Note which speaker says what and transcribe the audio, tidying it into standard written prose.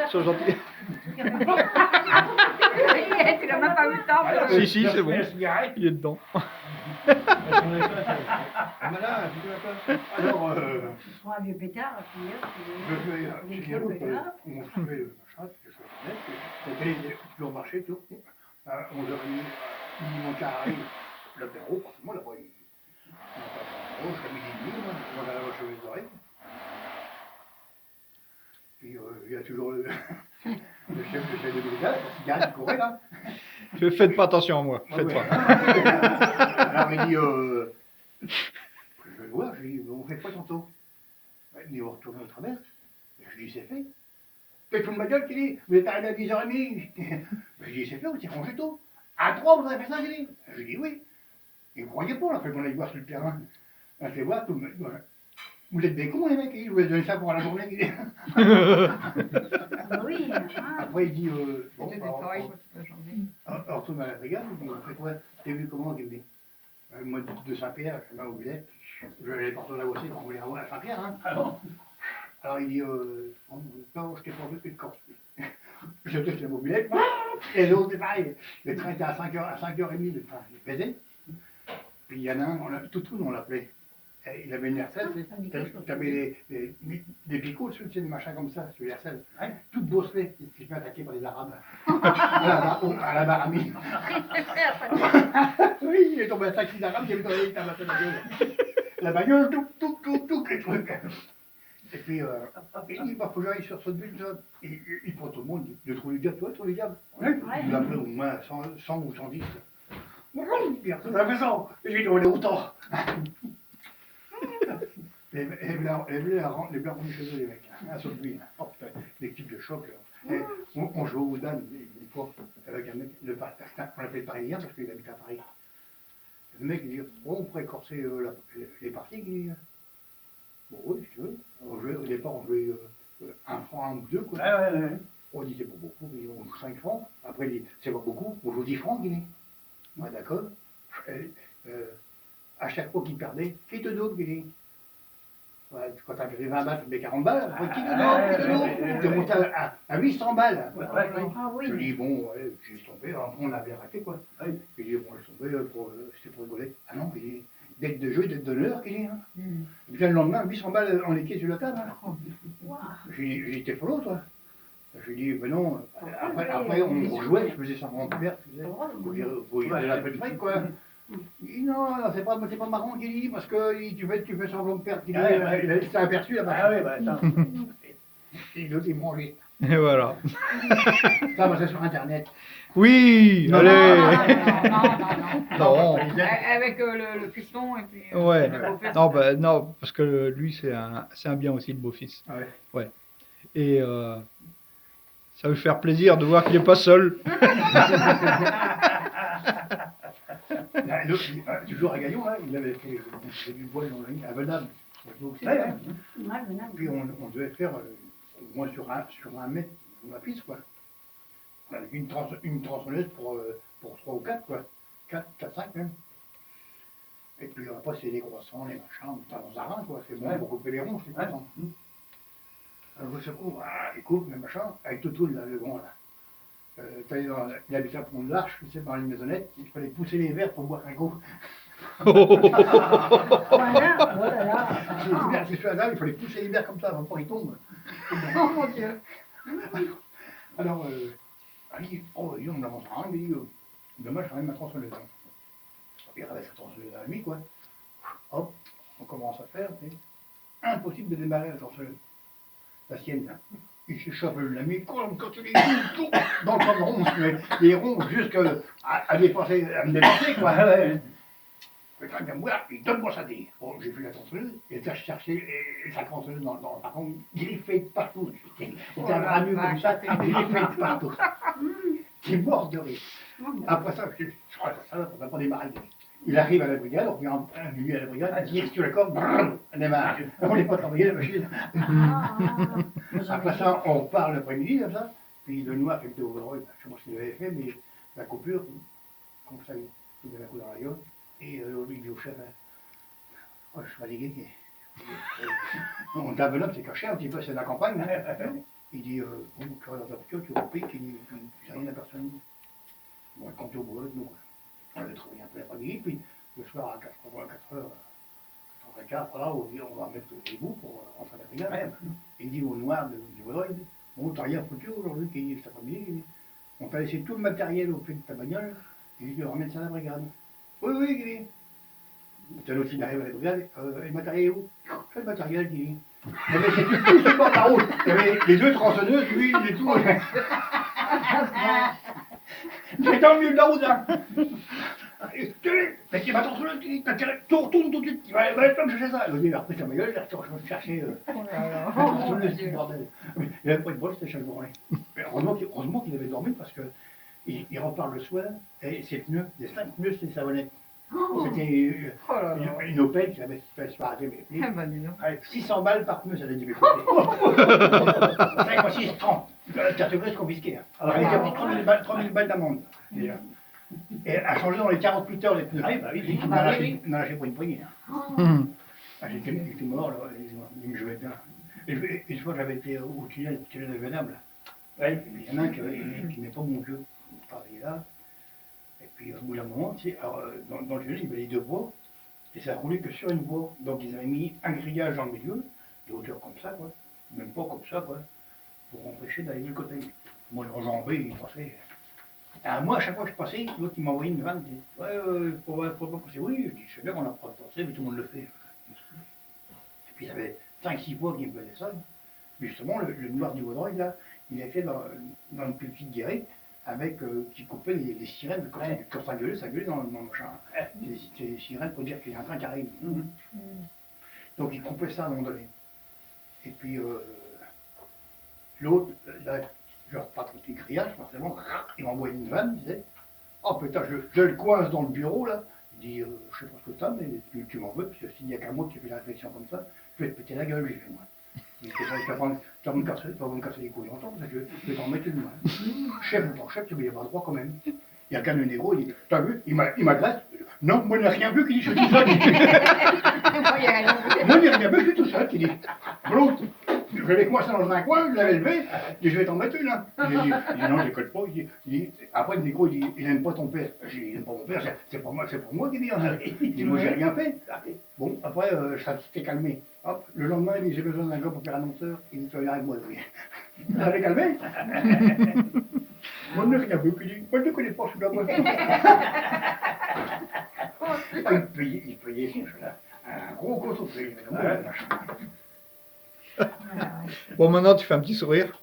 Speaker 1: Sois gentil.
Speaker 2: Tu n'as même pas eu le temps.
Speaker 1: Si, c'est bon. Il est dedans.
Speaker 3: Alors,
Speaker 2: Ce sera un vieux pétard, puis
Speaker 3: je fais l'autre, on se fait le machin, je fais la télé, toujours marché, tout. À 11h30, il monte à Harry, l'apéro, forcément, là-bas, il monte à l'apéro, jusqu'à midi et demi, moi, on a la chemise les oreilles. Puis il y a toujours le chef de brigade, qui gagne, qui courait là.
Speaker 1: Faites pas attention à moi. Faites pas.
Speaker 3: Alors il dit, je vais le voir, je lui dis, on fait quoi tantôt? Il dit, on retourne au travers. Je lui dis, c'est fait. Faites de ma gueule, qui dit, vous êtes arrivé à 10h30. Je lui dis, c'est fait, vous êtes rangé tôt. À 3, vous avez fait ça, j'ai dit. Je lui dis, oui. Il ne croyait pas, là, fait qu'on aille voir sur le terrain. On fait voir, tout le monde. Vous êtes des cons, les mecs, je vous ai donné ça pour la journée.
Speaker 2: oui.
Speaker 3: Après, il dit, bon,
Speaker 2: C'était du travail pour toute la journée.
Speaker 3: on retourne à la brigade, il dit, on fait quoi? T'as vu comment? Il me dit, moi de Saint-Pierre, je vais au Villette, je vais aller porter la voiture, on voulait aller à Saint-Pierre, hein. Alors il dit, non, je t'ai pas vu que de Corse. Je touche la mobilette, et l'autre, c'est pareil. Le train était à 5h30, le train, il pesait. Puis il y en a un, tout on l'appelait. Il avait une Hercel, tu avais des picots dessus, des machins comme ça, sur l'Hercel. Tout bosselé, il s'est fait attaquer par les Arabes. À la baramie. Oui, il est tombé à 5-6 Arabes, il avait donné une tabasse à la gueule. La bagnole, tout, les trucs. Et puis, il dit, bah, faut que j'aille sur ce but, il prend tout le monde, il trouve les diables, tu vois, trouve les diables. Il a pris au moins 100 ou 110. Il retourne à la maison, et je lui dis, on est autant. Les blancs rentrent chez eux, les mecs, à Sotteville. Oh putain, l'équipe de choc. On jouait au Dan, une fois, avec un mec, on l'appelait Parisien parce qu'il habite à Paris. Le mec, il dit, oh, on pourrait corser les parties, il dit, bon, oui, si tu veux. Au départ, on jouait 1 franc, 1 ou 2, quoi. On dit, c'est pas beaucoup, on joue 5 francs. Après, il dit, c'est pas beaucoup, on joue 10 francs, il dit. Ouais, d'accord. À chaque fois qu'il perdait, qui te donne, il dit. Ouais, quand t'as pris 20 balles, tu mets 40 balles. Après, qui te donne, tu es monté à 800 balles.
Speaker 2: Ah oui.
Speaker 3: Je dis, bon, ouais, j'ai tombé, on avait raté, quoi. Je dis, bon, j'ai tombé, c'était pour rigoler. Ah non, il dit, dette de jeu, dette d'honneur, il dit. Hein. Et puis le lendemain, 800 balles en liquide sur la table. Hein. J'ai dit, t'es follow, toi. Je lui dis, ben non, après on rejouait, je faisais ça pour mon père, tu sais, faut y aller la peine fric, quoi. Il dit, non, c'est pas marrant qu'il dit, parce que tu fais semblant de perdre, il s'est aperçu là-bas. Ah oui, bah attends. Et l'autre, il me rangeait.
Speaker 1: Et voilà.
Speaker 3: Ça, c'est sur Internet.
Speaker 1: Oui,
Speaker 2: Non,
Speaker 1: allez.
Speaker 2: non. Avec le piston et puis.
Speaker 1: Ouais. Non, bah, non, parce que lui, c'est un bien aussi, le beau-fils. Ouais. Et ça veut faire plaisir de voir qu'il n'est pas seul.
Speaker 3: Toujours à Gaillon, hein, il avait fait du bois dans la ligne, à Venable. Puis on devait faire au moins sur un mètre dans la piste, quoi. Une tronçonneuse pour 3 ou 4, quoi. 4, 5 même. Et puis après, c'est les croissants, les machins, dans un rein, quoi. C'est bon pour couper les ronds, c'est content. Alors je coupe, il coupe, les machins, avec tout là, le grand, là. Il habitait à Pont de l'Arche, tu sais, dans les maisonnettes, il fallait pousser les verres pour boire un coup. C'est sur la table, il fallait pousser les verres comme ça avant qu'ils tombent.
Speaker 2: Oh mon Dieu.
Speaker 3: Alors, il dit, oh, on avance rien, il dit, dommage, quand même ma tronçonneuse. Il avait sa tronçonneuse à la nuit, quoi. Hop, on commence à faire, mais impossible de démarrer la tronçonneuse. La sienne, là. Il se chope la nuit, quand tu les tout dans le rond, les ronds jusqu'à me dépasser, quoi. Il donne-moi ça, dit. Bon, j'ai vu la tronçonneuse, il était chercher sa tronçonneuse dans par contre, griffée de partout. C'était un ramieux comme ça, griffée de partout. C'est mort de rire. Après ça, je crois que ça va pas démarrer. Il arrive à la brigade, on vient lui à la brigade, il tire sur la corde, on démarre. On n'est pas travaillé la machine. Après ça, on repart l'après-midi, comme ça. Puis le noir, avec des overalls, je ne sais pas ce qu'il avait fait, mais la coupure, comme ça, il met un coup dans la gueule. Et il dit au chef, je suis fatigué. On t'enveloppe, c'est caché un petit peu, c'est la campagne. Hein. Il dit, bon, tu vas dans ta voiture, tu repiques, il dit, puis j'ai rien à personne. Bon, il compte au boulot, nous, on avait travaillé un peu l'après-midi, puis le soir à 4h, 4h15, voilà, on dit, on va mettre les bouts pour rentrer à la brigade même. Il dit au noir du Vaudreuil, il dit, bon, t'as rien foutu aujourd'hui, qu'il dit cet après-midi, il dit, on t'a laissé tout le matériel au pied de ta bagnole, il dit, tu vas remettre ça à la brigade. Oui, oui, il dit. T'as l'autre, il arrive à la brigade, le matériel est où? C'est le matériel, il dit. Mais c'est tout sur le bord de la route. Il y avait les deux tronçonneuses, lui, il est tout. C'est dans le milieu de la route, là. Mais tu vas tronçonneuse, tu retournes tout de suite, tu vas aller me chercher ça. Il a repris sa gueule, il a retourné chercher la tronçonneuse, c'est le bordel. Il avait pas de bol, c'était chaque journée. Heureusement qu'il avait dormi parce qu'il repart le soir, et ses pneus, les 5 pneus, c'était sa savonnette. C'était une Opel qui avait fait se arrêter mes pneus. 600 balles par pneu, ça allait dire. 5 fois 6, 30. Carte grise confisquée. Alors, il y avait 3000 balles d'amende, déjà. Et elle a changé dans les 48 heures les pneus. Ah, bah oui, il m'en a lâché pour une poignée. J'étais mort, là, il me jouait bien. Et une fois, j'avais été au tunnel de Venable. Il y en a un qui n'aimait pas mon jeu. Il travaillait là. Et puis, au bout d'un moment, tu sais, dans le tunnel, il y avait les deux bois, et ça roulait que sur une voie. Donc, ils avaient mis un grillage dans le milieu, de hauteur comme ça, quoi. Même pas comme ça, quoi, pour empêcher d'aller de l'autre côté. Moi, je enjambais, il passait. Alors, moi, à chaque fois que je passais, l'autre, il m'envoyait une vanne, il dit, ouais, faut pas passer. Oui, je dis, je sais bien qu'on n'a pas de passer, mais tout le monde le fait. Et puis, il y avait 5-6 voies qui me faisaient ça. Justement, le noir du Vaudreuil, là, il a fait dans une petite guérite, avec qui coupait les sirènes, quand ça gueulait dans le machin. Les sirènes pour dire qu'il y a un train qui arrive. Donc il coupait ça à un moment donné. Et puis l'autre, là, genre pas trop de grillage, forcément, il m'envoie une vanne, il disait, oh putain, je le coince dans le bureau là. Il dit, je sais pas ce que t'as, mais tu m'en veux, parce que s'il n'y a qu'un mot qui fait la réflexion comme ça, je vais te péter la gueule, j'ai fait moi. Tu vas me casser les couilles longtemps, parce que je vais t'en mettre une main. Chef ou pas chef, tu vas y avoir droit quand même. Il y a qu'un de négro, il dit, t'as vu, il m'agresse. Non, moi, je n'ai rien vu, qui dit, je suis tout seul. Moi, je n'ai rien vu, je suis tout seul, qui dit, l'autre, je l'avais coincé dans un coin, je l'avais levé, et je vais t'en mettre une. Hein. Il dit, non, je déconne pas. Il dit, après, le négro, il dit, il n'aime pas ton père. Je dis, il n'aime pas mon père, c'est pour moi qui dit. Il dit, moi, j'ai rien fait. Bon, après, ça s'était calmé. Hop, le lendemain, il dit, j'ai besoin d'un gars pour faire annonceur. Il dit, tu vas venir avec moi. Ça avait calmé. Moi, je n'ai rien vu, il dit, moi, je ne connais pas, je suis là-bas. Il payait un gros coton,
Speaker 1: Bon, maintenant, tu fais un petit sourire.